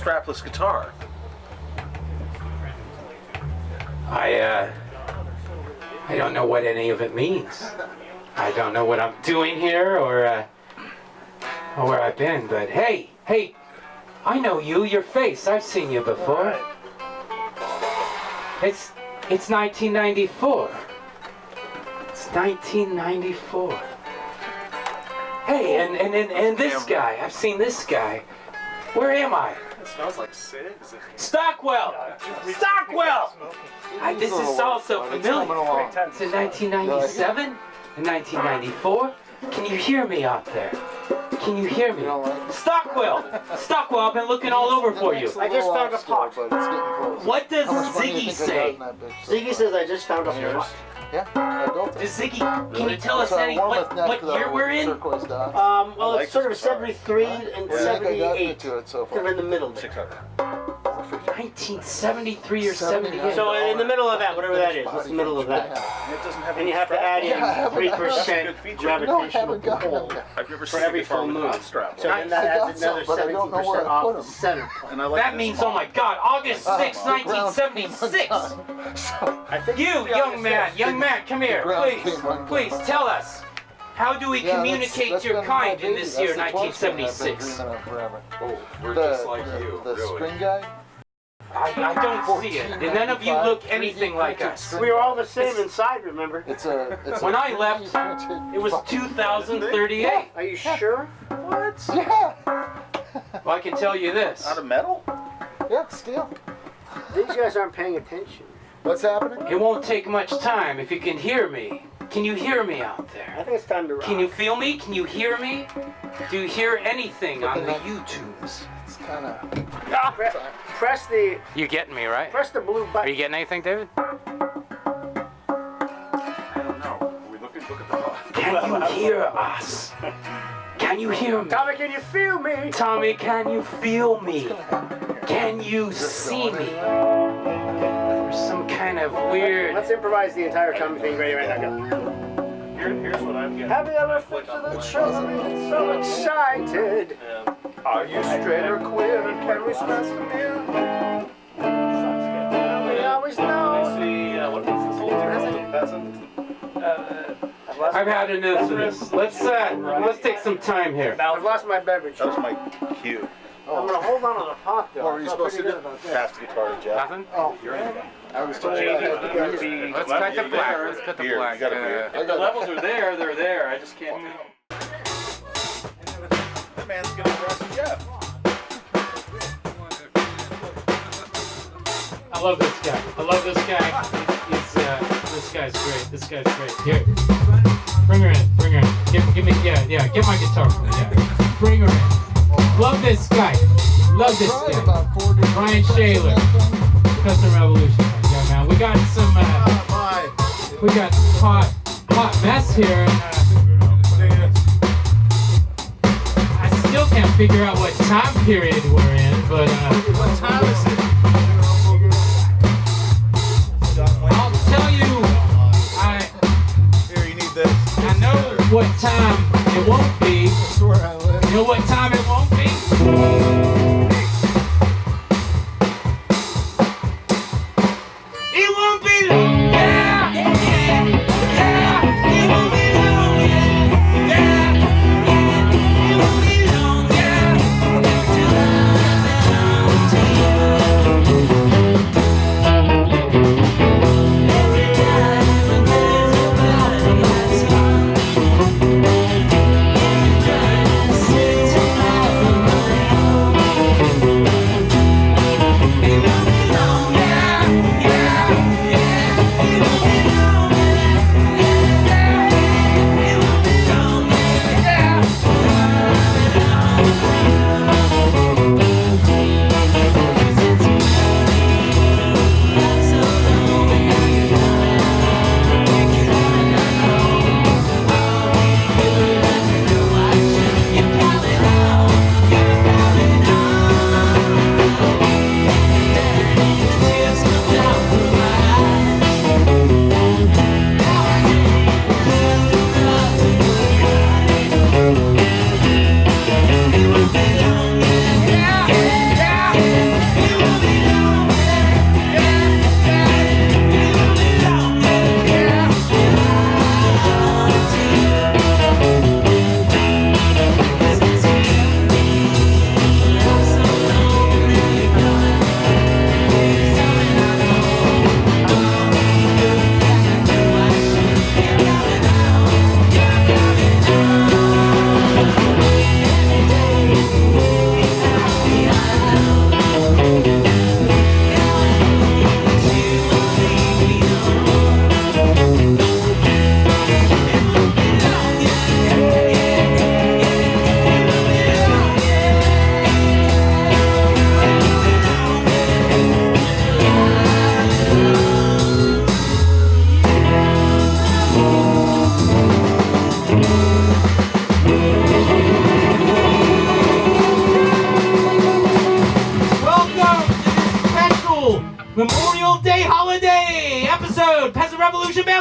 strapless guitar? I don't know what any of it means. I don't know what I'm doing here or where I've been, but hey, I know you, your face, I've seen you before. Right. It's 1994. It's 1994. Hey, and this guy, I've seen this guy. Where am I? It smells like cigs. Stockwell! Stockwell! This is all so familiar. It's in 1997 and 1994. Can you hear me out there? Can you hear me? Stockwell! Stockwell, I've been looking all over for you. I just found a pot. What does Ziggy say? Ziggy says I just found a pot. Yeah, I built it. Does Ziggy, can you tell us what year we're in? Well, it's sort of 73 and 78. They're in the middle. 1973 or 78. So in the middle of that, whatever that is, what's the middle of that? And you have to add in 3% gravitational pull for every full moon. So then that adds another 17% off the center. That means, oh my God, August 6, 1976. You, young man, come here, please tell us. How do we communicate your kind in this year, 1976? Oh, we're just like you, the string guy? I don't see it. None of you look anything like us. We were all the same inside, remember? When I left, it was 2038. Are you sure? What? Yeah. Well, I can tell you this. Out of metal? Yeah, steel. These guys aren't paying attention. What's happening? It won't take much time if you can hear me. Can you hear me out I there? think it's time to rock. Can you feel me? Can you hear me? Do you hear anything on the YouTubes? It's kind of... Press the... You getting me, right? Press the blue Are button. you getting anything, David? I don't know. We look at the Can you hear us? Can you hear me? Tommy, can you feel me? Tommy, can you feel me? Can you see me? There's some kind of weird... Let's improvise the entire Tommy thing right now. Go. Here's what I'm getting. Have you ever flipped to the children? So excited. Are you straight or queer? And can we smash the mirror? We always know. What's this whole Peasant? I've had enough of this. Let's take some time here. I've lost my beverage. That was my cue. I'm gonna hold on to the pot though. What were you supposed to do? Pass the guitar to Jeff. Nothing? Oh, I was told I had to go. Let's cut the black. Let's cut the Beer. black. You got a beer. The levels are there, they're there. I just can't. The man's gonna dress Jeff. I love this guy. This guy's great. This guy's great. Here, bring her in. Give me. Yeah. Get my guitar. Yeah. Bring her in. Love this guy. Brian Shaylor, Custom Revolution. Yeah, man. We got some. We got hot mess here. I still can't figure out what time period we're in, but What time is it? I'll tell you. Here, you need this. I know what time it won't be. That's where I live. You know what time it won't be? It won't be long. Yeah. It won't be long. Yeah. It won't be long. Yeah.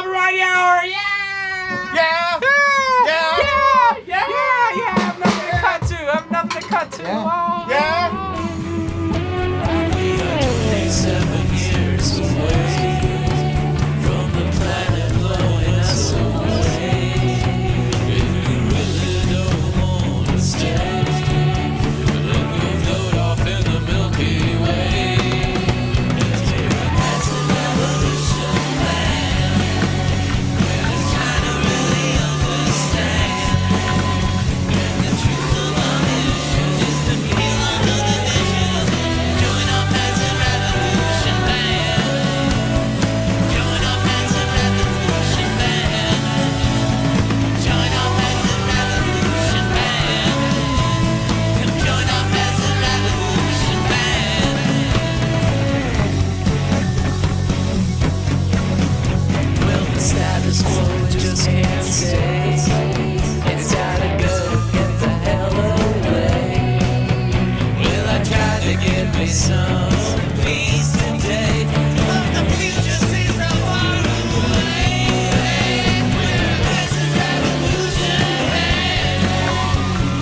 have a right hour. Yeah! Yeah! Yeah! Yeah! I have nothing to cut to. I have nothing to cut to. Yeah! We are 27 years away from the planet blowing us away. If you really don't want to stay, then go float off in the Milky Way. That's the revolution, man. We're trying to really understand. And the truth of our mission is to heal under the vision. Join our Peasant Revolution band. Join our Peasant Revolution band. Join our Peasant Revolution band. Come join our Peasant Revolution band. Well, the status quo just can't stay. It's gotta go, get the hell away. Well, I tried to get me some peace today, but the future seems so far away. We're a Peasant Revolution band.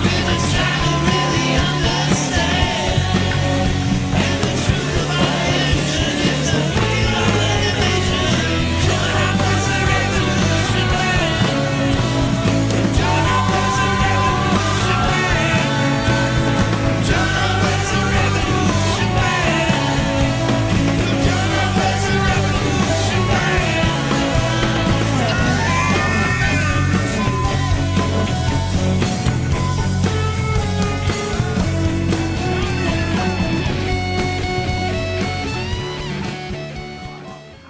We're just trying to really understand. And the truth of our mission is to heal our division. Join our Peasant Revolution band. Join our Peasant Revolution band. Join our Peasant Revolution band. Join our Peasant Revolution band.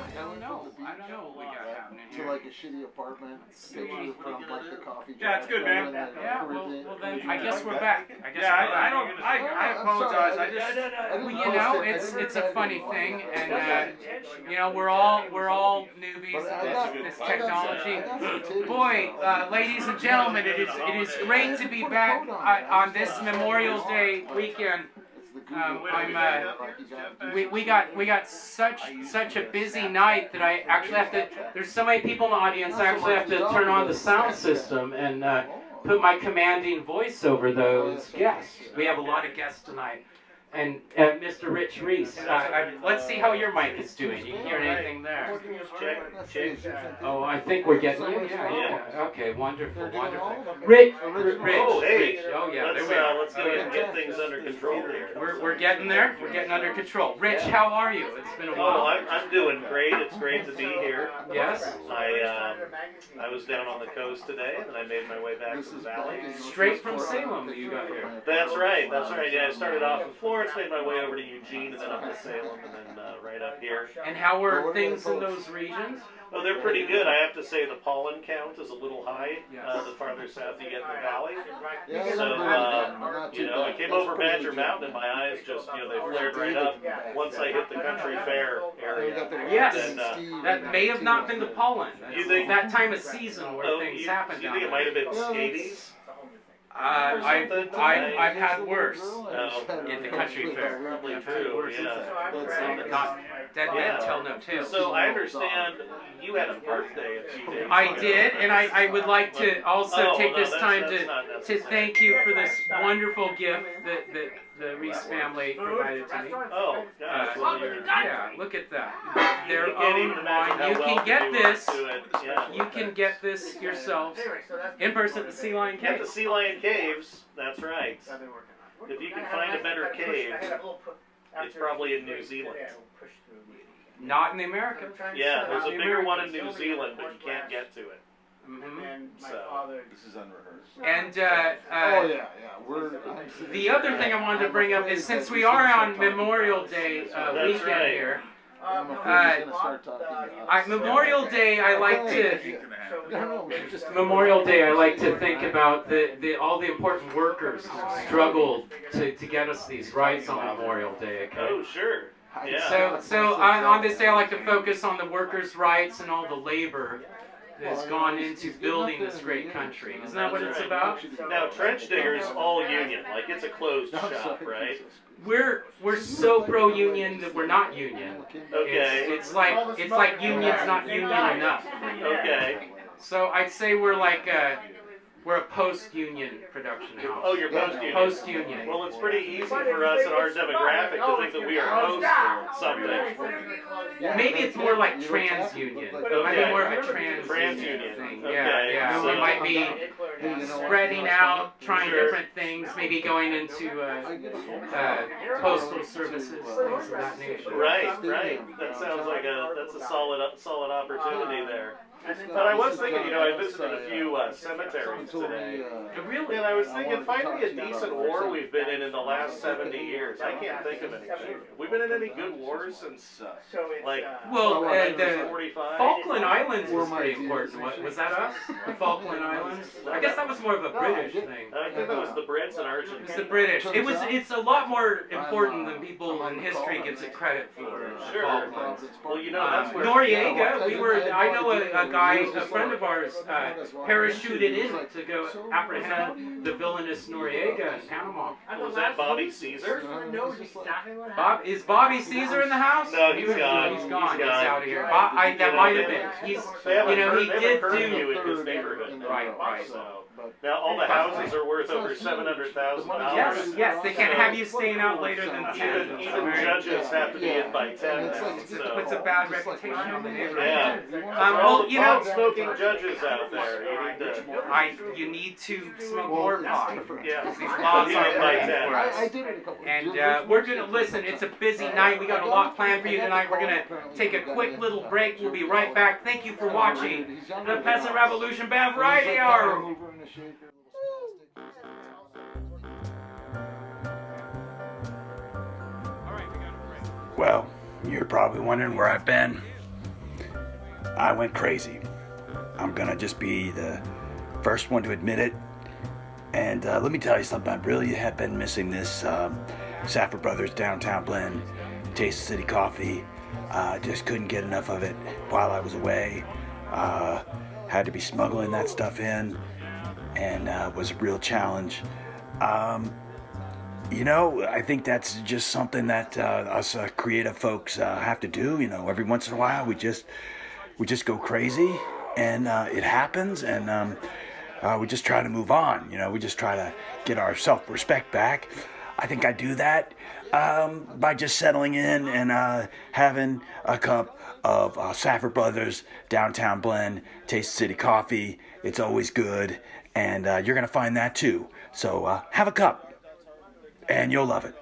I don't know what we got happening To here. like a shitty apartment, picture from like the coffee Yeah, it's good, man. Yeah, well then I guess we're back. I guess Yeah, we're back. I apologize. I just. Well, you know, it's a funny thing, and you know, we're all newbies to this technology. Boy, ladies and gentlemen, it is great to be back on this Memorial Day weekend. We got such a busy night that I actually have to. There's so many people in the audience. I actually have to turn on the sound system and put my commanding voice over those guests. We have a lot of guests tonight. And Mr. Rich Reese, let's see how your mic is doing. You hear anything there? Check. Oh, I think we're getting you. Yeah. Okay, wonderful. Rich. Oh, hey. Oh, yeah. There we are. Let's go ahead and get things under control here. We're getting there. We're getting under control. Rich, how are you? It's been a Oh, while. I'm doing great. It's great to be here. Yes. I was down on the coast today, and I made my way back to the valley. Straight from Salem, you got here. That's right. Yeah, I started off in Florence, made my way over to Eugene, and then up to Salem, and then right up here. And how were things in those regions? Oh, they're pretty good. I have to say the pollen count is a little high the farther south you get in the valley. So, I came over Badger Mountain and my eyes just, they flared right up once I hit the country fair area. Yes, Then, that may have not been the pollen. You think- That time of season where things happen You down think it there. might have been scabies? I've had worse Oh. in the country fair. Probably I've had true, worse. yeah. Not dead men tell no tales. So I understand you had a birthday a few days ago. I did, and I would like to also Oh, take no, this time that's to not necessary. thank you for this wonderful gift that the Reese family provided to me. Oh, gosh. Well, you're, Yeah, look at that. Their you can't even own imagine wine. how You can welcome get you were this. to it. Yeah. You can get this yourselves in person at the Sea Lion At Cave. the Sea Lion Caves, that's right. If you can find a better cave, it's probably in New Zealand. Not in the American. Yeah, there's a bigger one in New Zealand, but you can't get to it. So, This is unrehearsed. And Oh yeah. the other thing I wanted to bring up is since we are on Memorial Day weekend right. here, I'm afraid he's gonna start talking. Memorial Day I like to. No, just Memorial Day, I like to think about all the important workers who struggled to get us these rights on Memorial Day. Okay. oh, sure. Yeah. So on this day, I like to focus on the workers' rights and all the labor that's gone into building this great country. Isn't that what it's about? Now, Trench Digger's all union, like it's a closed shop, right? We're so pro-union that we're not union. Okay. It's like union's not union enough. Okay. So I'd say we're a post-union production house. Oh, you're post-union. Post-union. Well, it's pretty easy for us in our demographic to think that we are post something. Maybe it's more like trans-union. It might be more of a trans-union thing. Okay. Yeah. So We might be spreading out, trying different things, maybe going into postal services, things of that nature. Right. That sounds like that's a solid opportunity there. But I was thinking, I visited a few cemeteries today. Really? And I was thinking, find me a decent war we've been in the last 70 years. I can't think of anything. We've been in any good wars since, like, the 45? Falkland Islands was pretty important. Was that us? The Falkland Islands? I guess that was more of a British thing. I think that was the Brits and It's Argentina. the British. It's a lot more important than people in history gives it credit for. Sure. Falklands. Well, that's where... Noriega, I know a friend of ours, parachuted in to go apprehend the villainous Noriega in Panama. Was that Bobby Caesar? Is Bobby Caesar in the house? No, he's gone. He's gone. He's out of here. That might have been. He did curfew do. in his neighborhood. Right. So, now all the houses are worth over $700,000. Yes, they can't have you staying out later than 10. Even judges have to be in by 10 now. It puts a bad reputation on the neighborhood. Yeah. All the smoking judges out there. You need to smoke more pot. Yeah. These laws are by fighting 10. for us. And we're gonna listen. It's a busy night. We got a lot planned for you tonight. We're gonna take a quick little break. We'll be right back. Thank you for watching the Peasant Revolution Band Variety Hour. Well, you're probably wondering where I've been. I went crazy. I'm gonna just be the first one to admit it. And let me tell you something, I really have been missing this Safford Brothers Downtown Blend, Taste of City Coffee. Just couldn't get enough of it while I was away. Had to be smuggling that stuff in, and was a real challenge. I think that's just something that us creative folks have to do. Every once in a while we just go crazy, and it happens, and we just try to move on. We just try to get our self-respect back. I think I do that by just settling in and having a cup of Safford Brothers Downtown Blend Taste City Coffee. It's always good, and you're gonna find that too. So have a cup, and you'll love it.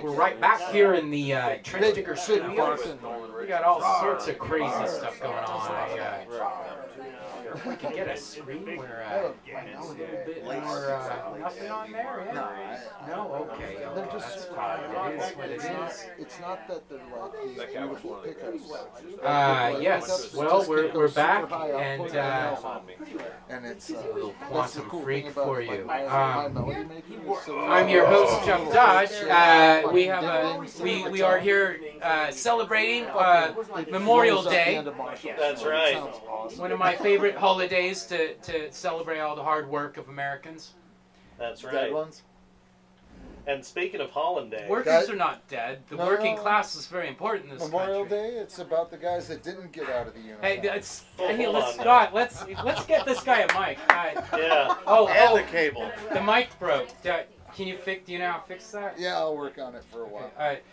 We're right back here in the Trench Digger studio. We got all sorts of crazy stuff going on. If we could get a screen where a little bit more, nothing on there, yeah? No, okay. That's fine. It is what it is. It's not that they're like these beautiful pickups. Yes. Well, we're back, and It's a little quantum freak for you. I'm I'm your host, Jeff Dodge. We are here celebrating Memorial Day. That's right. One of my favorite holidays to celebrate all the hard work of Americans. That's right. Dead ones? And speaking of Hollanday, Workers are not dead. The working class is very important in this Memorial country. Day, it's about the guys that didn't get out of the uniform. Hey, let's get this guy a mic. yeah. Oh, the cable. the mic broke. Do you know how to fix that? Yeah, I'll work on it for a while. All right.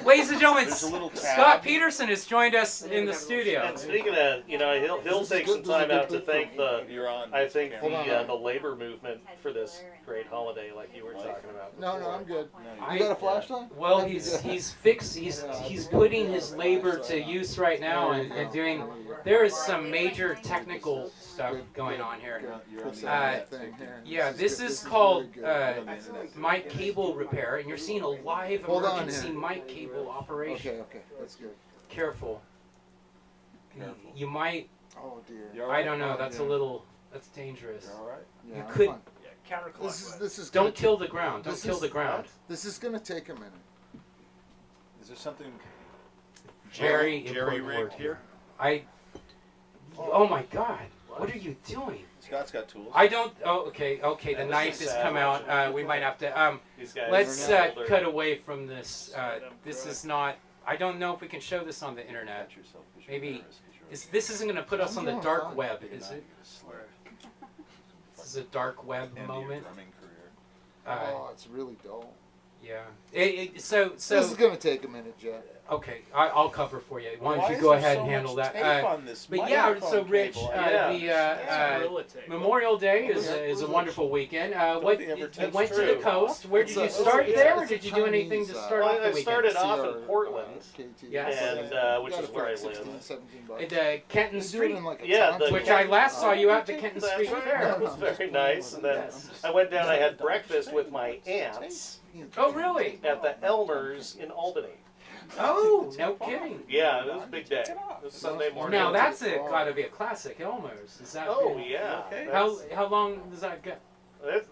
Ladies and gentlemen, There's a little Scott Peterson has joined us in the studio. And speaking of, he'll take some time out to thank the labor movement for this great holiday, like you were talking about. No, I'm good. You got a flashlight? Well, he's putting his labor to use right now and doing. There is some major technical stuff going on here. Yeah, this is called mic cable repair, and you're seeing a live emergency mic cable operation. Okay, that's good. Careful. You might. Oh dear. I don't know. That's dangerous. All right. Yeah, You could. This is. Don't till the ground. Don't till the ground. This is gonna take a minute. Is there something Jerry rigged here? Oh my God! What are you doing? Scott's got tools. I don't. Oh, okay. The knife has come out. We might have to. Let's cut away from this. This is not. I don't know if we can show this on the internet. Maybe. This isn't going to put us on the dark web, is it? This is a dark web moment. It's really dull. Yeah. So. This is gonna take a minute, Jeff. Okay, I'll cover for you. Why don't you go ahead and handle that? But yeah, so Rich, the Memorial Day is a wonderful weekend. You went to the coast. Where did you start there, or did you do anything to start off the weekend? I started off in Portland, yes, and which is where I live. At Kenton Street, which I last saw you at the Kenton Street Fair. It was very nice, and then I went down. I had breakfast with my aunts. Oh, really? At the Elmers in Albany. Oh, no kidding. Yeah, it was a big day. It was Sunday morning. Now that's got to be a classic, Elmer's. Is that? Oh yeah. How long does that go? It's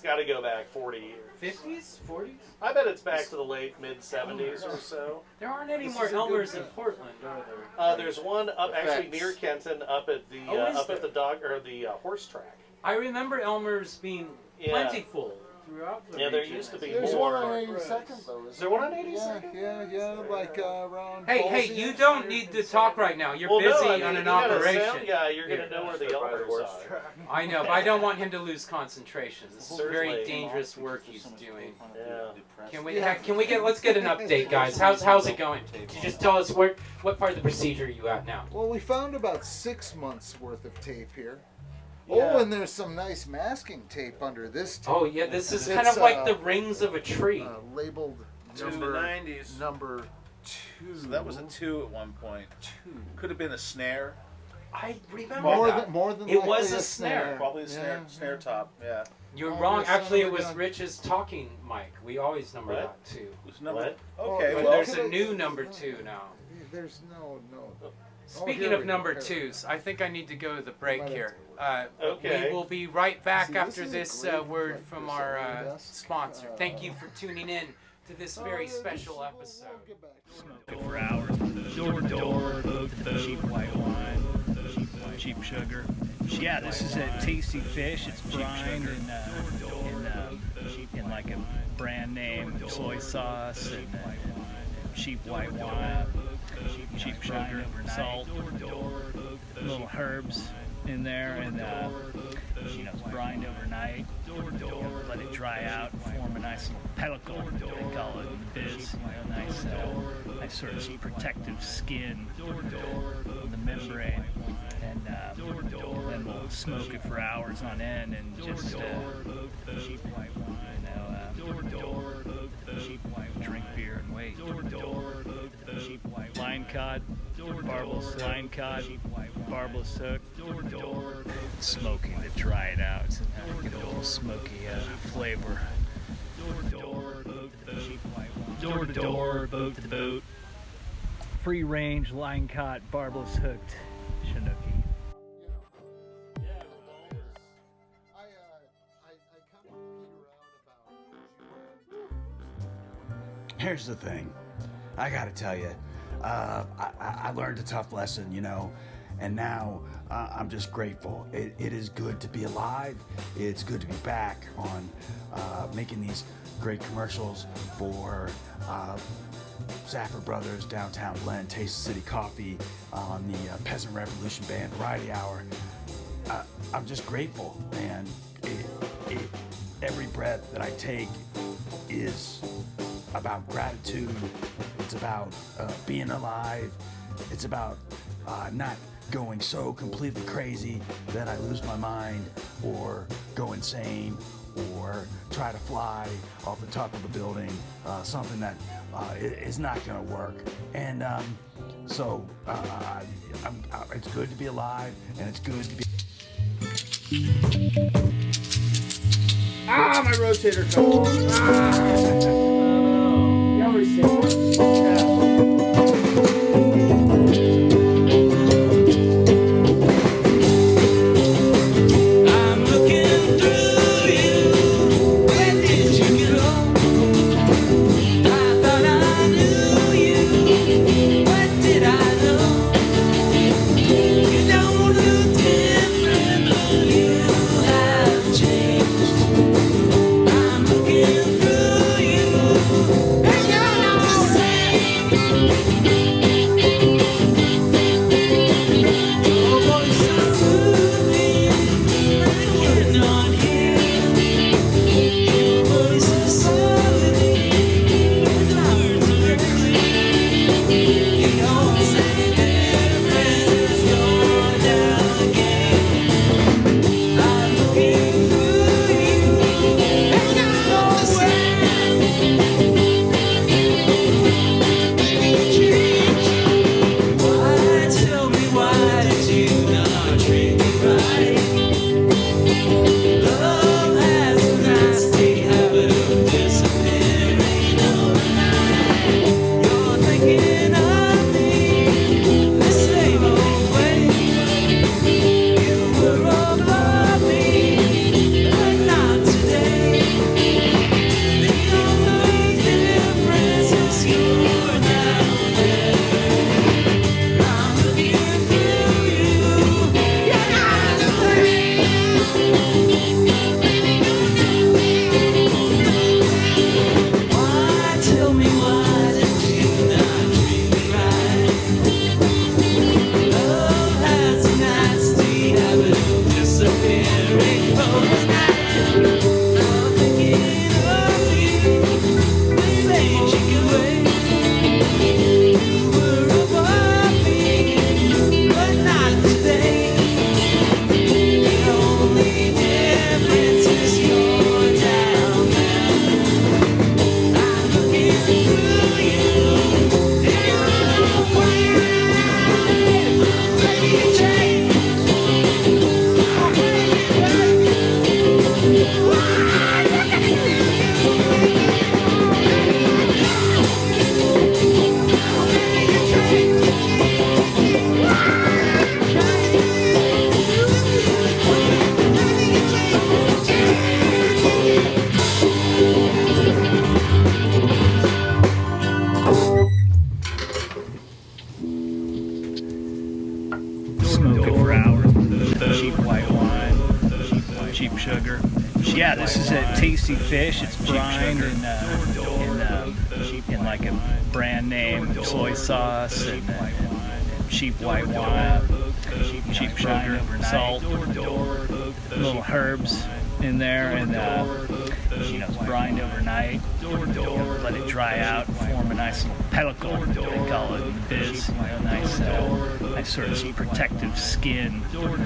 got to go back 40 years. 50s, 40s? I bet it's back to the late mid 70s or so. There aren't any more Elmers in Portland, are there? There's one up actually near Kenton, up at the at the horse track. I remember Elmer's being plentiful throughout the region. There used to be There's more. one on 82nd though. Is there one on 82nd? Yeah, like around. Hey, you don't need to talk right now. You're busy on an operation. You're gonna know where the Elmers are. I know, but I don't want him to lose concentration. This is very dangerous work he's doing. Yeah. Let's get an update, guys. How's it going? Can you just tell us what part of the procedure are you at now? Well, we found about 6 months worth of tape here. Yeah. Oh, and there's some nice masking tape under this tape. Oh yeah, this is kind of like the rings of a tree. Labeled number 2. So that was a 2 at one point. 2 could have been a snare. I remember more than it was a snare. Probably a snare top. Yeah. You're wrong. Actually, it was Rich's talking mic. We always number that 2. It was number. What? Okay. But Well, there's a new number 2 now. There's no. Speaking of number 2s, I think I need to go to the break here. Okay. We will be right back after this word from our sponsor. Thank you for tuning in to this very special episode. Smoking for hours, door to door, cheap white wine, cheap sugar. Yeah, this is a tasty fish. It's brined in like a brand name soy sauce and cheap white wine, cheap sugar, salt, little herbs in there, and brined overnight. Let it dry out and form a nice little pellicle, they call it in the biz. Nice sort of protective skin on the membrane, and then we'll smoke it for hours on end and just cheap white wine. Drink beer and wait. Line cod, barbless hook, smoking to dry it out, so now we get a little smoky flavor. Door to door, boat to boat, free range, line caught, barbless hooked, Chinook. Here's the thing. I gotta tell you, I learned a tough lesson, And now I'm just grateful. It is good to be alive. It's good to be back on making these great commercials for Zapper Brothers, Downtown Blend, Taste of City Coffee, on the Peasant Revolution Band Variety Hour. I'm just grateful, man. Every breath that I take is about gratitude. It's about being alive. It's about not going so completely crazy that I lose my mind or go insane or try to fly off the top of the building, something that is not going to work. And so it's good to be alive, and it's good to be... Ah, my rotator cuff. You always say I'm looking through you. Where did you go? I thought I knew you. What did I know? You don't look different, you have changed. I'm looking through you, and you're not the same. Your voice so soothing when you're not here. Your voice is soothing when the words are clear. The only difference is you're down again. I'm looking through you, and you're not the same. Maybe you changed. Why, tell me, why did you not treat me right? Love has a nasty habit of disappearing overnight. You're thinking of me the same old way. You were above me, but not today. The only difference is you're down there. I'm looking through you. You're not the same. Why, tell me, why did you not treat me right? Love has a nasty habit of disappearing overnight. I'm thinking of you the same chicken way. You were above me, but not today. The only difference is you're down now. I'm looking through you, and you're not where. Maybe you changed. Oh, maybe you changed. Why? Look at you. Maybe you changed. Smoke it for hours. Cheap white wine, cheap sugar. Yeah, this is a tasty fish. It's brined in like a brand name soy sauce and cheap white wine, cheap sugar, salt, little herbs in there, and it's brined overnight. Let it dry out, form a nice little pellicle, they call it in the biz. Nice sort of protective skin on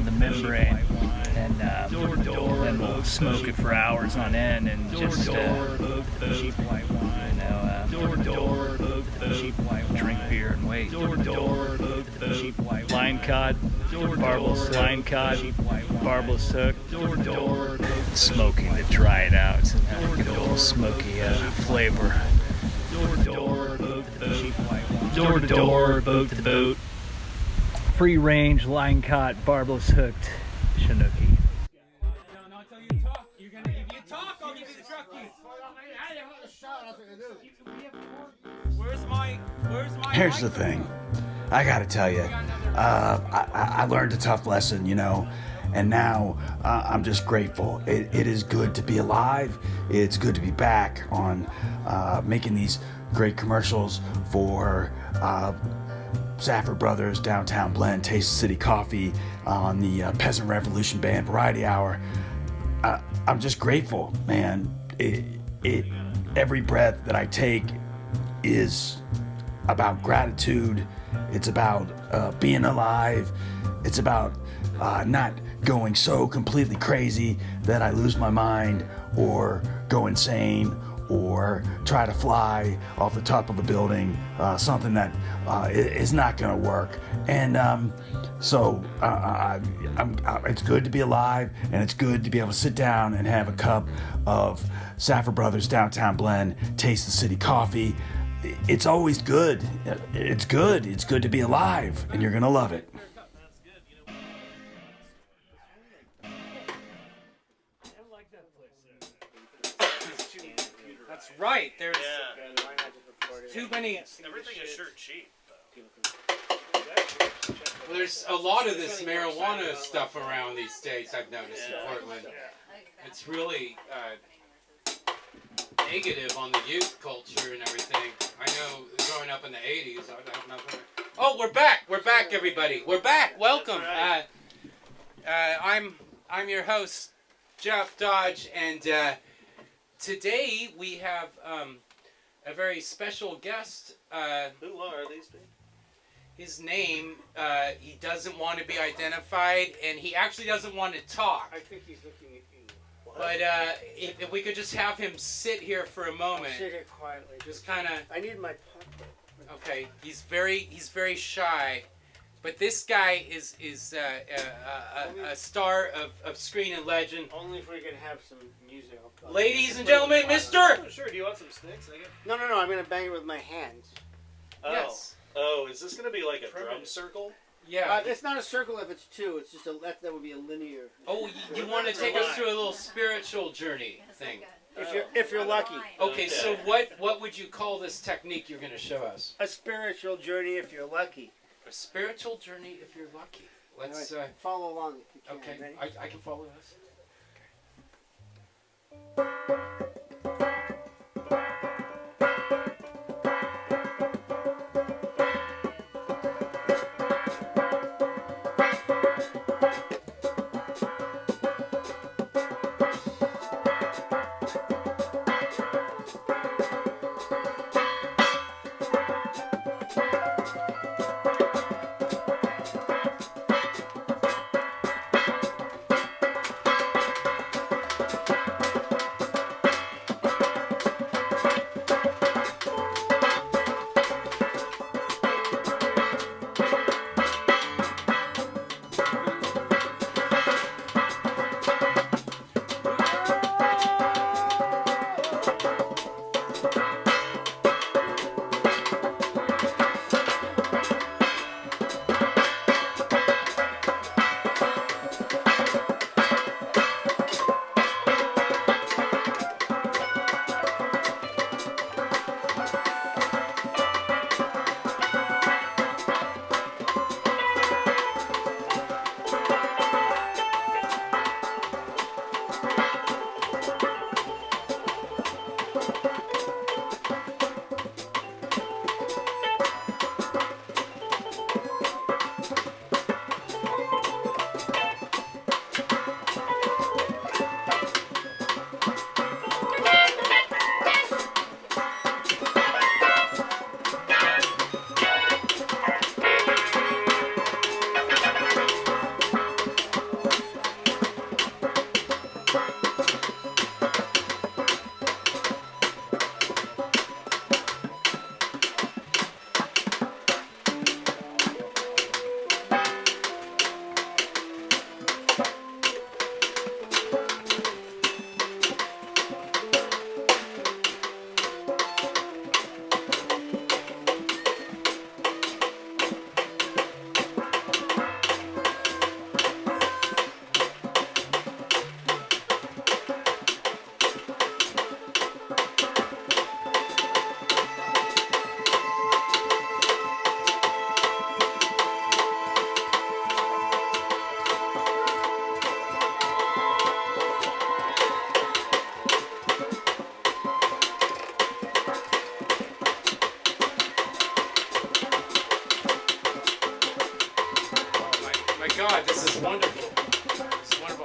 the membrane, and then we'll smoke it for hours on end and just drink beer and wait. Line cod, barbless hook, smoking to dry it out, so now get a little smoky flavor. Door to door, boat to boat, free range, line caught, barbless hooked, Chinooki. No, until you talk. If you talk, I'll give you the truck keys. Here's the thing. I gotta tell you, I learned a tough lesson, you know, and now I'm just grateful. It is good to be alive. It's good to be back on making these great commercials for Safford Brothers, Downtown Blend, Taste of City Coffee, on the Peasant Revolution Band Variety Hour. I'm just grateful, man. Every breath that I take is about gratitude. It's about being alive. It's about not going so completely crazy that I lose my mind or go insane or try to fly off the top of a building, something that is not going to work. And so it's good to be alive, and it's good to be able to sit down and have a cup of Safford Brothers Downtown Blend, Taste the City Coffee. It's always good. It's good. It's good to be alive, and you're going to love it. That's right. There's too many. Everything is sure cheap. Well, there's a lot of this marijuana stuff around these days, I've noticed in Portland. It's really negative on the youth culture and everything. I know growing up in the 80s, I have nothing. Oh, we're back. We're back, everybody. We're back. Welcome. I'm your host, Jeff Dodge, and today we have a very special guest. Who are these people? His name, he doesn't want to be identified, and he actually doesn't want to talk. I think he's looking at you. What? But if we could just have him sit here for a moment. I'll sit here quietly. Just kind of. I need my pocket. Okay, he's very shy, but this guy is a star of screen and legend. Only if we can have some music. Ladies and gentlemen, Mr. Sure. Do you want some sticks? No. I'm gonna bang it with my hands. Oh. Yes. Oh, is this gonna be like a drum circle? Yeah. It's not a circle if it's two. It's just that would be a linear. Oh, you want to take us through a little spiritual journey thing? If you're lucky. Okay, so what would you call this technique you're going to show us? A spiritual journey if you're lucky. A spiritual journey if you're lucky. Let's right, follow along if you can. Okay, Ready? I can follow this.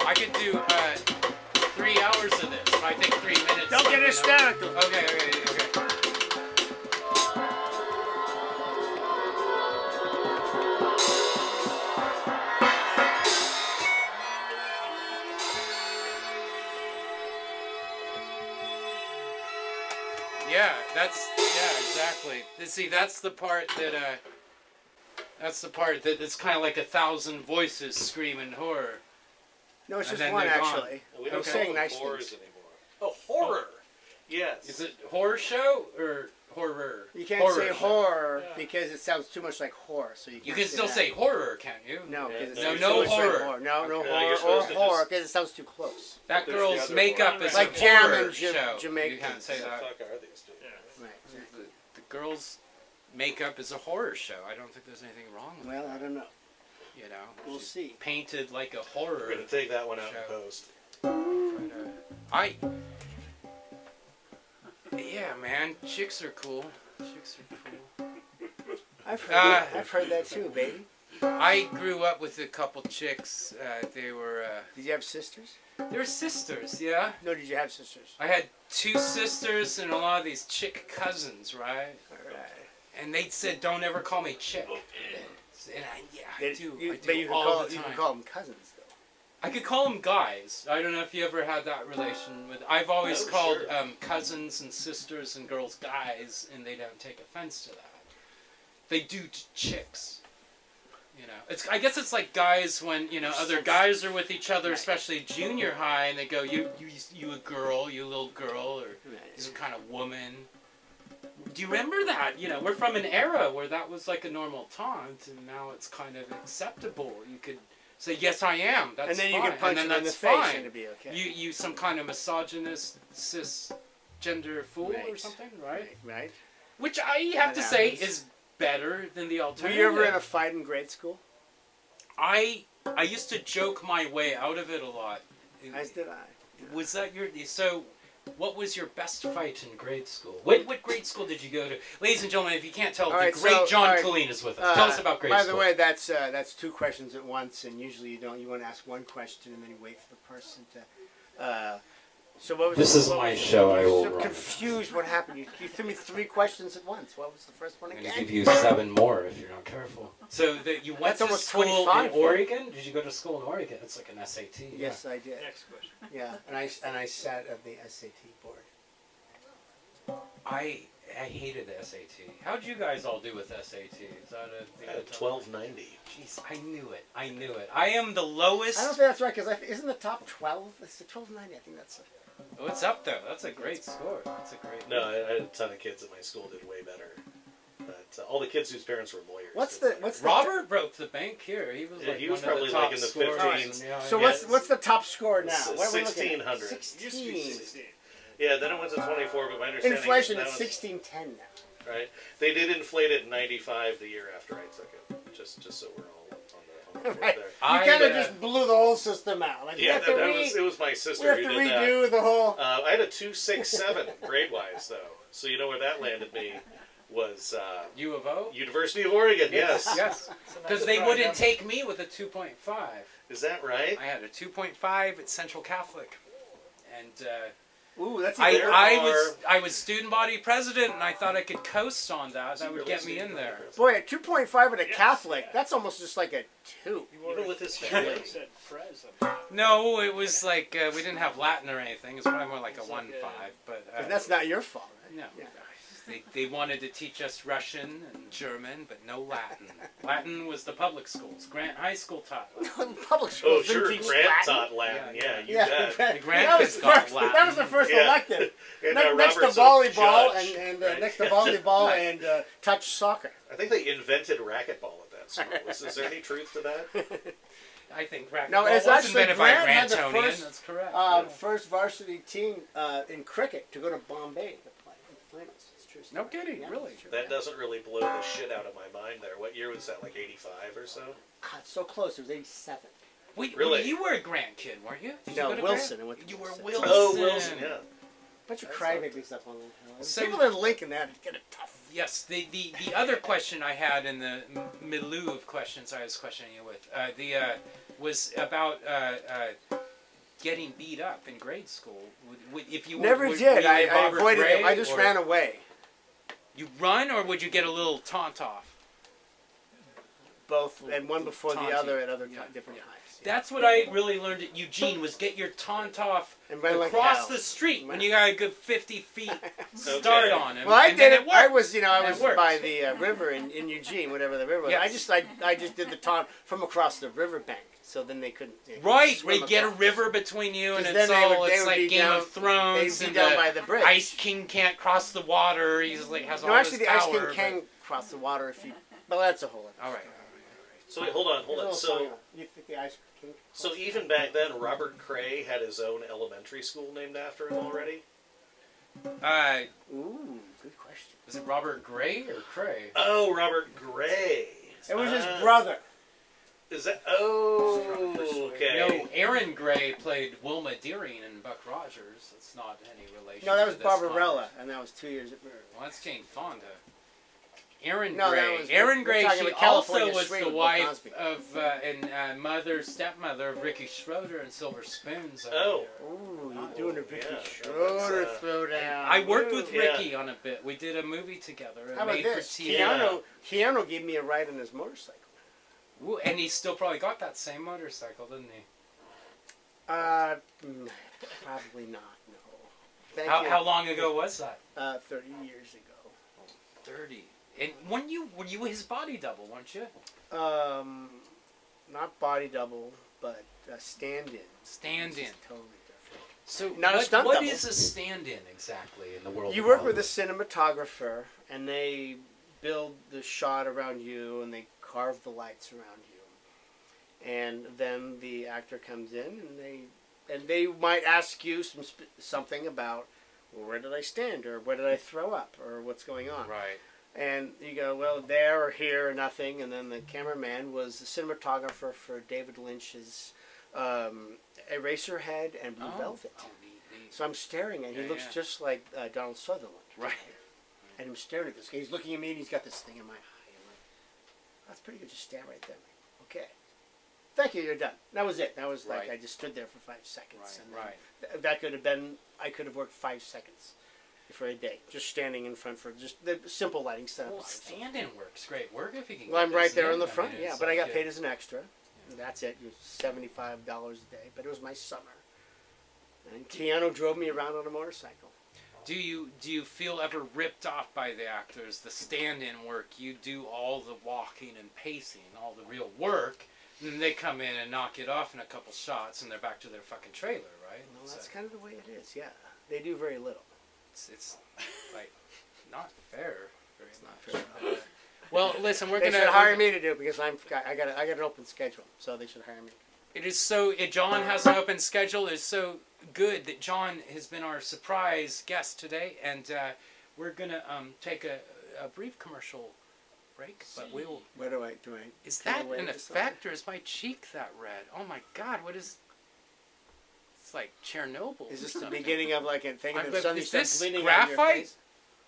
I could do 3 hours of this, but I think 3 minutes. Don't get hysterical. Okay. Yeah, exactly. See, that's the part that it's kind of like 1,000 voices screaming horror. No, it's And just then one they're gone. actually. We I'm don't saying call nice them horrors things. anymore. Oh, horror. Yes. Is it horror show or horror? You can't horror say show. horror because it sounds too much like horror. So you You can't can still that. say horror, can't you? No, because it No, sounds no too much like horror. horror. No, no Okay. horror You're or supposed to horror just- because it sounds too close. That There's girl's the other makeup one. is Like a Jam horror in show. Jamaica. You can't say What the that. fuck are these two? Right. The girl's makeup is a horror show. I don't think there's anything wrong with Well, I don't know. it. You know, We'll she's see. painted like a horror. We're gonna take that one out show. in post. Yeah, man, chicks are cool. Chicks are cool. I've heard that too, baby. I grew up with a couple chicks. They were sisters? They were sisters, yeah. No, did you have sisters? I had 2 sisters and a lot of these chick cousins, right? Alright. And they said, "Don't ever call me chick." And I do. I do But you all the you time. can call them cousins, though. I could call them guys. I don't know if you ever had that relation with. I've always Oh, called sure. cousins and sisters and girls guys, and they don't take offense to that. They do to chicks. You know, I guess it's like guys when other guys are with each other, especially junior high, and they go, "You a girl, you little girl, or you some kind of woman." Do you remember that? We're from an era where that was like a normal taunt, and now it's kind of acceptable. You could say, "Yes, I am." That's And then you fine. can punch and then them in the that's face fine. and it'd be okay. You some kind of misogynist cisgender fool or something, right? Right. Which I have to say is better than the Were alternative. you ever in a fight in grade school? I used to joke my way out of it a lot. As did I. Was that so? What was your best fight in grade school? What grade school did you go to? Ladies and gentlemen, if you can't tell, All the right, great so, John all right, Killeen is with us. Tell us about grade By school. the way, that's 2 questions at once, and usually you don't. You want to ask one question and then you wait for the person to. So what was? This is my show, I will so run. confused. What happened? You threw me 3 questions at once. What was the first one I'm again? going to give you 7 more if you're not careful. So you went That's to almost school 25, in Oregon? Did you go to school in Oregon? It's like an SAT. Yes, I did. Next question. Yeah, and I sat at the SAT board. I hated the SAT. How'd you guys all do with SAT? Is that I had 1290. Jeez, I knew it. I am the lowest. I don't think that's right because isn't the top 12? It's the 1290. I think that's. Oh, it's up there. That's a great score. That's a great. No, I had a ton of kids at my school did way better. But all the kids whose parents were lawyers. What's did the Robert broke the bank here. He was Yeah, like he was one of probably the top like in the scorers. 15s. Yeah, So yeah. what's the top score now? S- What are we looking at? 1600. 16. Yeah, then it went to 24, but my understanding Inflation is is now 1610 now. right? They did inflate it in 95 the year after I took it. Just so we're all on the Right. there. You kind of just blew the whole system out. Like, Yeah, we have to it was my sister we have who to did redo that. the whole. I had a 267 grade-wise, though. So you know where that landed me was U of O? University of Oregon, yes. Yes. Because they wouldn't take me with a 2.5. Is that right? I had a 2.5 at Central Catholic. And Ooh, that's I was student body president, and I thought I could coast on that. That would get me in there. Boy, a 2.5 at a Catholic, that's almost just like a 2. Even with his family. No, it was like we didn't have Latin or anything. It's probably more like a 1.5. But that's not your fault, right? No. Yeah. They wanted to teach us Russian and German, but no Latin. Latin was the public schools. Grant High School taught Latin. Public schools Oh, sure, didn't teach Grant Latin. taught Latin. Yeah, you Yeah, bet. The Grant that, was kids the taught first, Latin. that was the first Yeah. elective. And, next to Robert's a volleyball judge, and right? next to volleyball and touch soccer. I think they invented racquetball at that school. Is there any truth to that? I think racquetball No, it's was actually invented by Grant had the Grantonian. first, That's correct. first varsity team in cricket to go to Bombay to play in the finals. It's true. No kidding, Yeah, really. it's true. That doesn't really blow the shit out of my mind there. What year was that, like 85 or so? God, so close. It was 87. Wait, Really? you were a Grant kid, weren't you? Did you No, go to Wilson. Grant? I went to You were Wilson. Wilson. Oh, Wilson, yeah. Bunch of crybabies up on that hill. So- People in Lincoln, that get it tough. Yes, the other question I had in the middle of questions I was questioning you with, was about getting beat up in grade school? If you Never would, did. were you I Robert avoided Gray, it. I just ran away. You run, or would you get a little taunt off? Both, and one before the Taunting. other at other different times. Yeah. That's what I really learned at Eugene, was get your taunt off And run like across hell. the street when you got a good 50 feet start Okay. on him. Well, I and did then it. worked. I was And it worked. by the river in Eugene, whatever the river was. Yes. I just did the taunt from across the riverbank, so then they couldn't. Right, swim we get a across. river between you, and 'Cause it's then they all, would it's like be Game down- of Thrones, they'd be and down the by the bridge. Ice King can't cross the water, he's like, has all No, actually, this the Ice power. King but- can cross the water if you. Well, that's a whole other. All right. So wait, hold on. So, you think the Ice King? so even back then, Robert Cray had his own elementary school named after him already? Ooh, good question. Is it Robert Gray or Cray? Oh, Robert Gray. It was his brother. Is that? Oh, okay. No, Aaron Gray played Wilma Deering in Buck Rogers. That's not any relation. No, that to was this Barbarella, conference. and that was 2 years. Well, that's Jane Fonda. Aaron No, that Gray. was- Aaron we're Gray. talking She about also California was Swing the with Bill wife Cosby. of and stepmother of Ricky Schroeder and Silver Spoons. Oh. Ooh, you're doing a Ricky yeah, Schroeder that's, throwdown. I worked with Yeah. Ricky on a bit. We did a movie together. How about made this? for TV. Keanu gave me a ride on his motorcycle. Ooh, and he still probably got that same motorcycle, didn't he? Probably not. No. Thank you. How long ago was that? 30 years ago. 30. And were you his body double, weren't you? Not body double, but stand-in. Stand-in. Which is totally different. So Not a stunt what double. is a stand-in exactly in the world? You of work with a Hollywood? cinematographer, and they build the shot around you, and they carve the lights around you, and then the actor comes in, and they might ask you something about, well, where did I stand, or where did I throw up, or what's going on. Right. And you go, well, there or here or nothing, and then the cameraman was the cinematographer for David Lynch's Eraserhead and Blue Velvet. Oh, neat. So I'm staring, and he looks just like Donald Sutherland. Right. And I'm staring at this guy. He's looking at me, and he's got this thing in my eye. I'm like, that's pretty good. Just stand right there. Okay. Thank you, you're done. That was it. That was like, Right. I just stood there for 5 seconds. Right, and then that could have been, I could have worked 5 seconds for a day. Just standing in front for just the simple lighting setup. Well, stand-in work's great work if you can. Well, I'm get right this there in. in the I front, mean, yeah. it's But I like got paid as an extra. And that's it. It was $75 a day. But it was my summer. And Keanu drove me around on a motorcycle. Do you feel ever ripped off by the actors? The stand-in work, you do all the walking and pacing, all the real work, and then they come in and knock it off in a couple shots, and they're back to their fucking trailer, right? Well, that's kind of the way it is, yeah. They do very little. It's like not fair. It's not fair. Well, listen, we're They gonna should hire me to do it because I got an open schedule, so they should hire me. It is so. John has an open schedule. It's so good that John has been our surprise guest today, and we're gonna take a brief commercial break. But we'll. Where do I? Is that an effect, or is my cheek that red? Oh my God! What is? It's like Chernobyl. Is this the beginning of like a thing that suddenly Is starts this bleeding out of your graphite? face?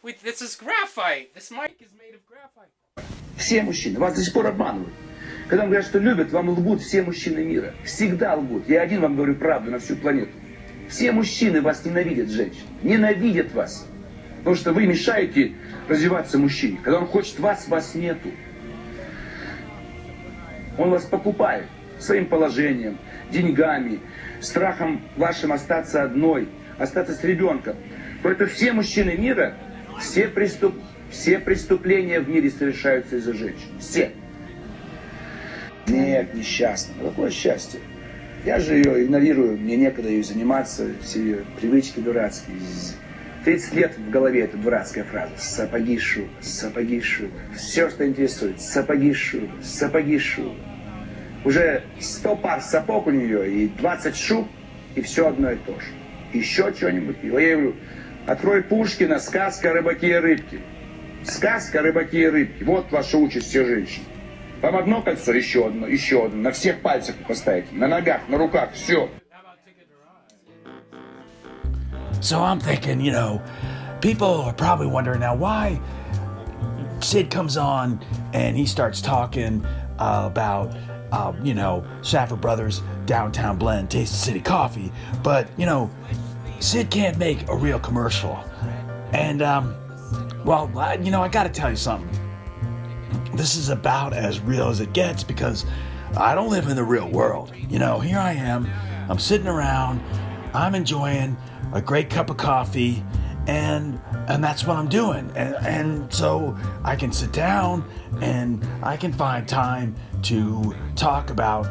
Wait, this is graphite. This mic is made of graphite. Все мужчины. Вас до сих пор обманывают. Когда вам говорят, что любят, вам лгут все мужчины мира. Всегда лгут. Я один вам говорю правду на всю планету. Все мужчины вас ненавидят, женщины. Ненавидят вас. Потому что вы мешаете развиваться мужчине. Когда он хочет вас, вас нету. Он вас покупает своим положением, деньгами, страхом вашим остаться одной, остаться с ребенком. Поэтому все мужчины мира, все преступления в мире совершаются из-за женщин. Все. Нет, несчастный. Какое счастье? Я же ее игнорирую, мне некогда ее заниматься, все ее привычки дурацкие. 30 лет в голове эта дурацкая фраза. Сапоги шуба, сапоги шуба. Все, что интересует. Сапоги шуба, сапоги шуба. Уже 100 пар сапог у нее и 20 шуб, и все одно и то же. Еще что-нибудь. Я ей говорю, открой Пушкина, сказка о рыбаке и рыбке. Сказка о рыбаке и рыбке. Вот ваша участь все женщин. Вам одно кольцо, еще одно, на всех пальцах поставите, на ногах, на руках, все. So I'm thinking, people are probably wondering now why Sid comes on and he starts talking about you know, Safford Brothers Downtown Blend, Taste the City Coffee. But, you know, Sid can't make a real commercial. And, well, you know, I gotta tell you something. This is about as real as it gets because I don't live in the real world. You know, here I am, I'm sitting around, I'm enjoying a great cup of coffee, and that's what I'm doing. And so I can sit down and I can find time to talk about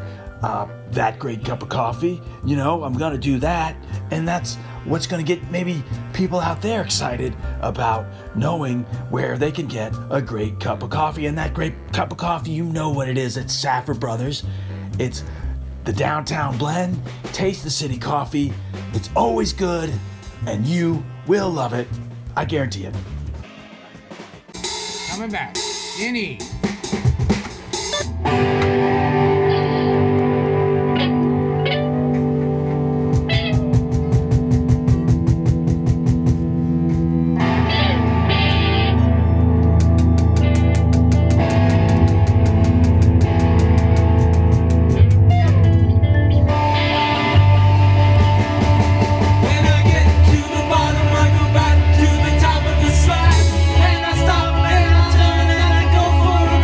that great cup of coffee. You know, I'm gonna do that, and that's what's gonna get maybe people out there excited about knowing where they can get a great cup of coffee. And that great cup of coffee, you know what it is. It's Safford Brothers. It's the Downtown Blend, Taste the City Coffee. It's always good, and you will love it. I guarantee it. Coming back. Jenny. For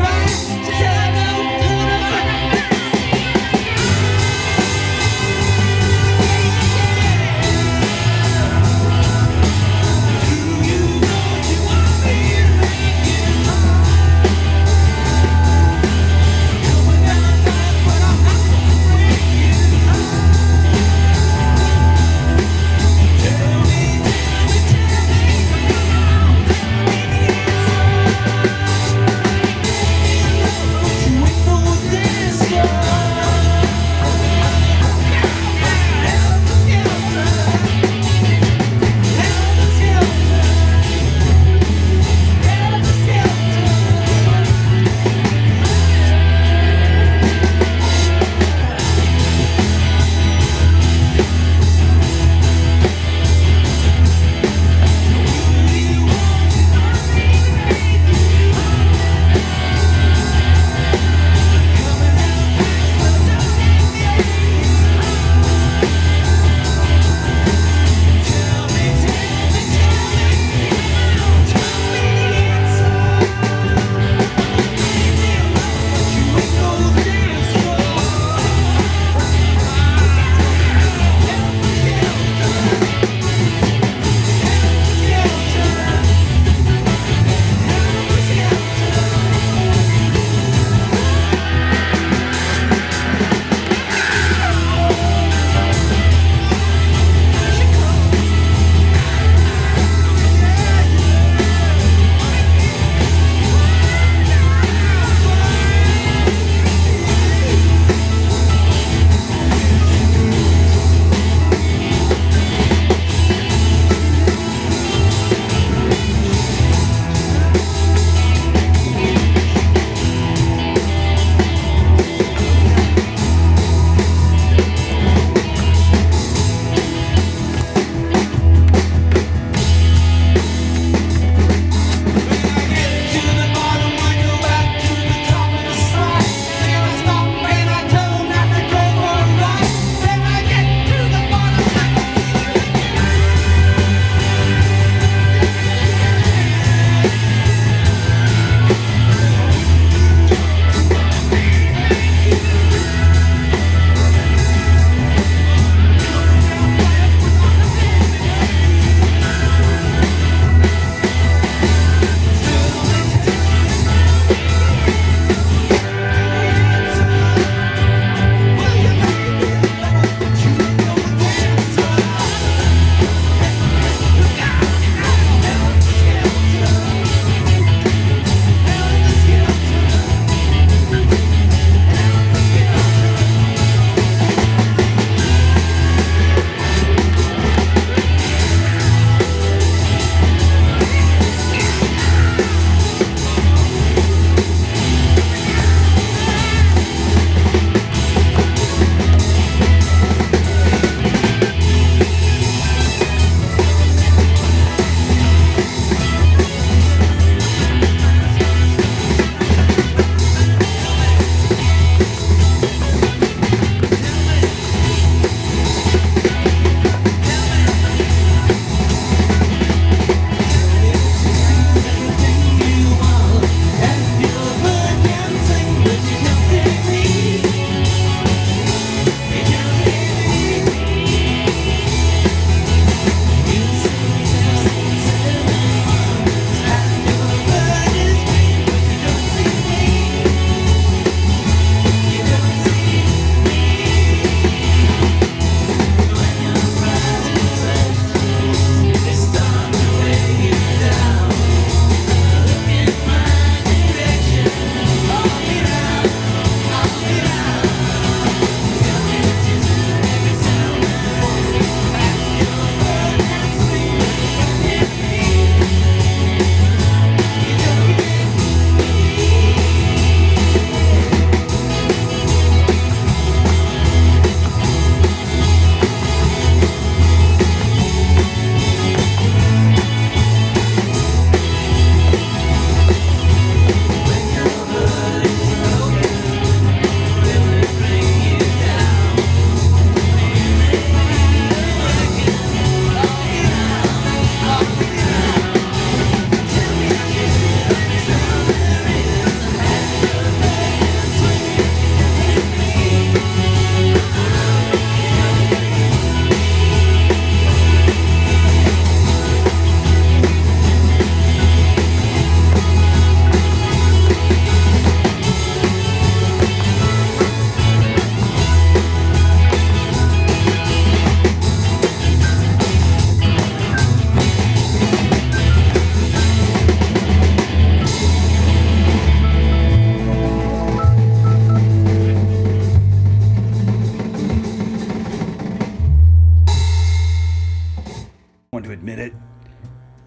admit it.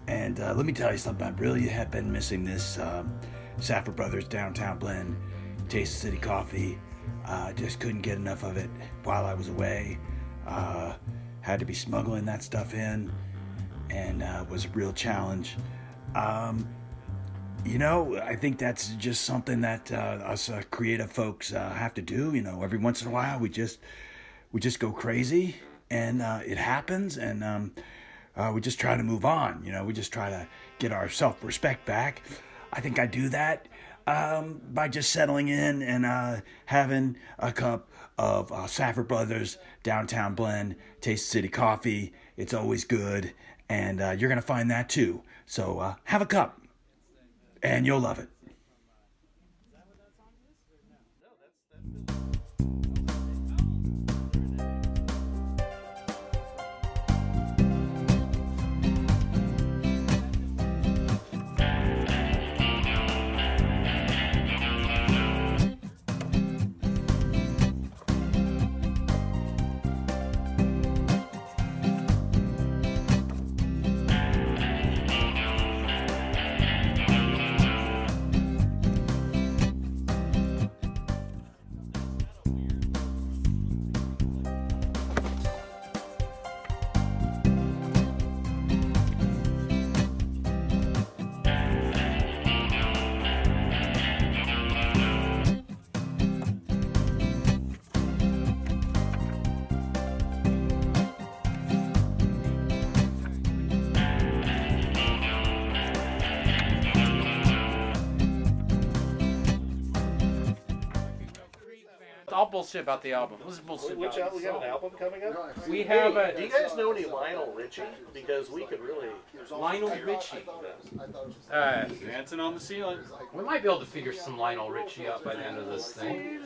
And let me tell you something, I really have been missing this Safford Brothers Downtown Blend, Taste of City Coffee. Just couldn't get enough of it while I was away. Had to be smuggling that stuff in, and was a real challenge. You know, I think that's just something that us creative folks have to do. You know, every once in a while we just go crazy, and it happens, and we just try to move on. You know, we just try to get our self-respect back. I think I do that by just settling in and having a cup of Safford Brothers Downtown Blend Taste City Coffee. It's always good, and you're gonna find that too. So have a cup, and you'll love it. All bullshit about the album. This is bullshit. Which album? We got an album coming up? We have a... Do you guys know any Lionel Richie? Because we could really... Lionel Richie. Dancing on the ceiling. We might be able to figure some Lionel Richie out by the end of this thing.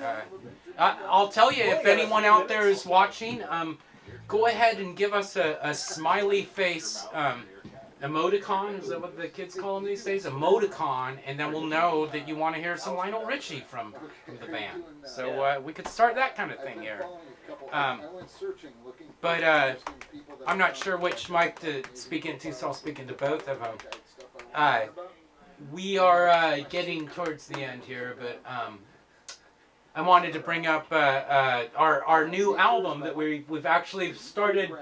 I'll tell you, if anyone out there is watching, go ahead and give us a smiley face emoticon. Is that what the kids call them these days? Emoticon, and then we'll know that you want to hear some Lionel Richie from the band. So we could start that kind of thing here. But I'm not sure which mic to speak into, so I'll speak into both of them. We are getting towards the end here, but I wanted to bring up our new album that we've actually started.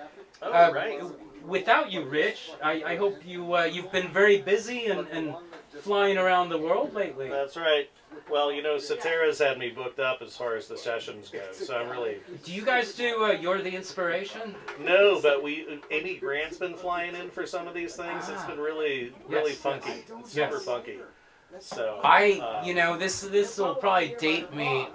Without you, Rich. I hope you've been very busy and flying around the world lately. That's right. Well, you know, Satara's had me booked up as far as the sessions go, so I'm really... Do you guys do You're the Inspiration? No, but Amy Grant's been flying in for some of these things. It's been really funky. It's super funky. So you know, this will probably date me.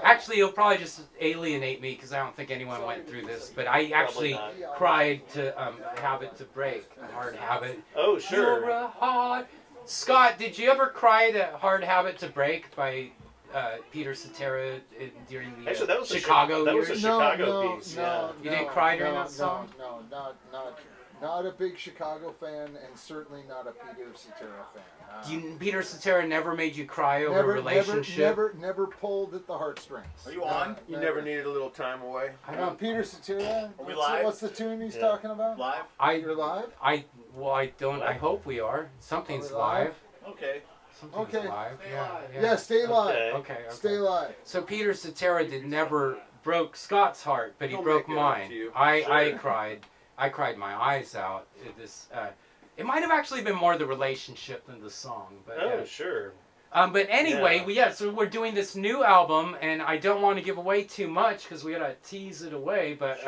Actually, it'll probably just alienate me because I don't think anyone went through this. But I actually cried to Habit to Break, a Hard Habit. Oh, sure. You're a hard... Scott, did you ever cry to Hard Habit to Break by Peter Cetera during the Chicago years? That was a Chicago piece. You didn't cry during that song? No, not a big Chicago fan, and certainly not a Peter Cetera fan. Peter Cetera never made you cry over a relationship? Never pulled at the heartstrings. Are you on? You never needed a little time away? I don't. Peter Cetera? Are we live? What's the tune he's talking about? Live? You're live? I don't. I hope we are. Something's live. Okay. Something's live. Yeah, stay live. Okay. Stay live. So Peter Cetera never broke Scott's heart, but he broke mine. I cried. I cried my eyes out. It might have actually been more the relationship than the song. But, sure. But anyway, so we're doing this new album, and I don't want to give away too much because we gotta tease it away. But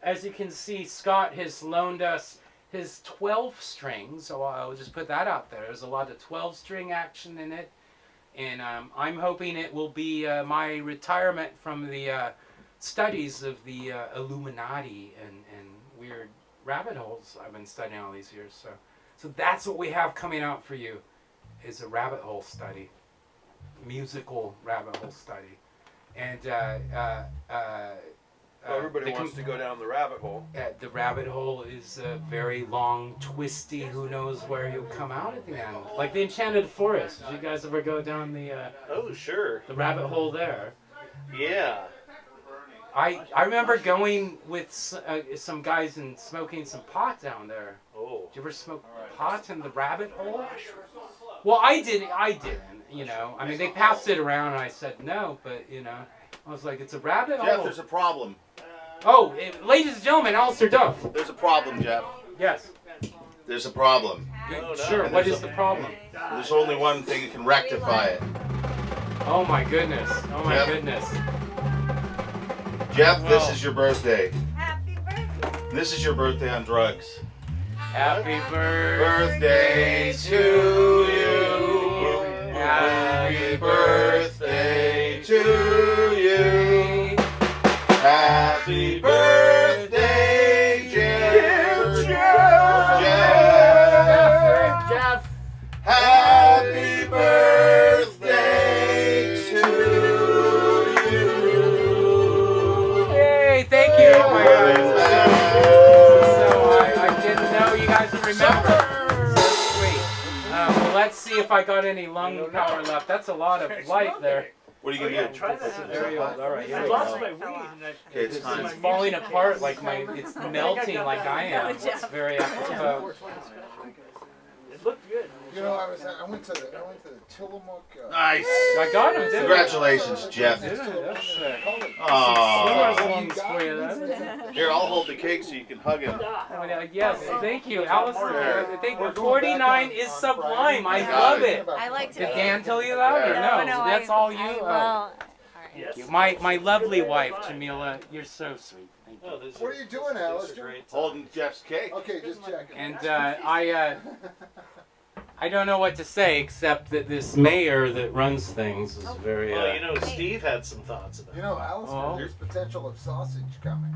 as you can see, Scott has loaned us his 12 strings, so I'll just put that out there. There's a lot of 12-string action in it, and I'm hoping it will be my retirement from the studies of the Illuminati and weird rabbit holes I've been studying all these years. So that's what we have coming out for you, is a rabbit hole study, musical rabbit hole study, and everybody wants to go down the rabbit hole. The rabbit hole is very long, twisty. Who knows where you'll come out at the end? Like the Enchanted Forest. Did you guys ever go down the? Oh, sure. The rabbit hole there. Yeah. I remember going with some guys and smoking some pot down there. Oh. Did you ever smoke pot in the rabbit hole? Well, I didn't. You know, I mean, they passed it around, and I said no, but you know, I was like, it's a rabbit hole. Jeff, there's a problem. Oh, ladies and gentlemen, Alistair Duff. There's a problem, Jeff. Yes. There's a problem. Sure. What is the problem? There's only one thing that can rectify it. Oh my goodness. Oh my Jeff? goodness. Jeff, this is your birthday. Happy birthday. This is your birthday on drugs. Happy birthday to you. Happy birthday to you. Happy birthday, Jeff. Jeff. Happy birthday to you. Hey, thank you. Oh my God. So I didn't know you guys would remember. So sweet. Well, let's see if I got any lung power left. That's a lot of light there. What are you gonna do? Try this. Very old. All right, here I we lost go. my weed. Okay, it's time. It's falling apart like it's melting like I am. It's very apropos. It looked good. You know, I went to the Tillamook. Nice. I got him. Didn't Congratulations, Jeff. That's Aww. Swimmers lungs for you, then. Here, I'll hold the cake so you can hug him. Yes, thank you, Alistair. Thank you. 49 is sublime. I love it. I like to. Did Dan tell you that or no? That's all you. Yes. My lovely wife, Jamila. You're so sweet. Thank you. What are you doing, Alistair? Holding Jeff's cake. Okay, just checking. And I don't know what to say except that this mayor that runs things is very. Well, you know, Steve had some thoughts about it. You know, Alistair, there's potential of sausage coming.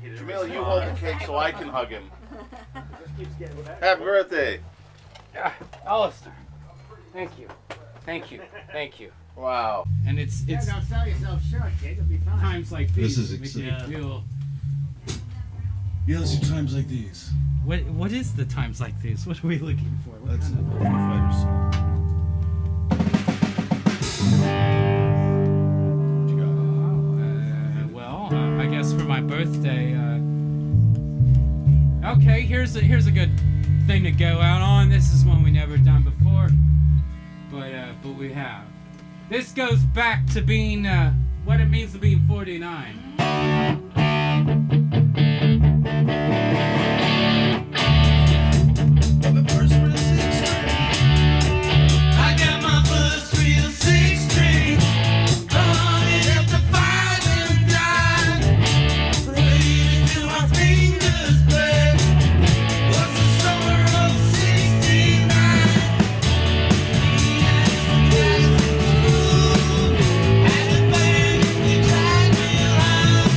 Jamila, you hold the cake so I can hug him. Just keeps getting with that. Happy birthday. Alistair. Thank you. Thank you. Thank you. Wow. And it's Don't sell yourself short, kid. It'll be fine. times like these. This is that make me exciting. feel. Yeah, those are times like these. What is the times like these? What are we looking for? What That's a kind of- Foo Fighters song. What you got? Well, I guess for my birthday. Okay, here's a good thing to go out on. This is one we never done before, but we have. This goes back to being what it means to be 49. I got my first real 6-string, running up the 5 and drive, playing till my fingers bled. Was the summer of '69. Me and some guys from school had a band, they dragged me around.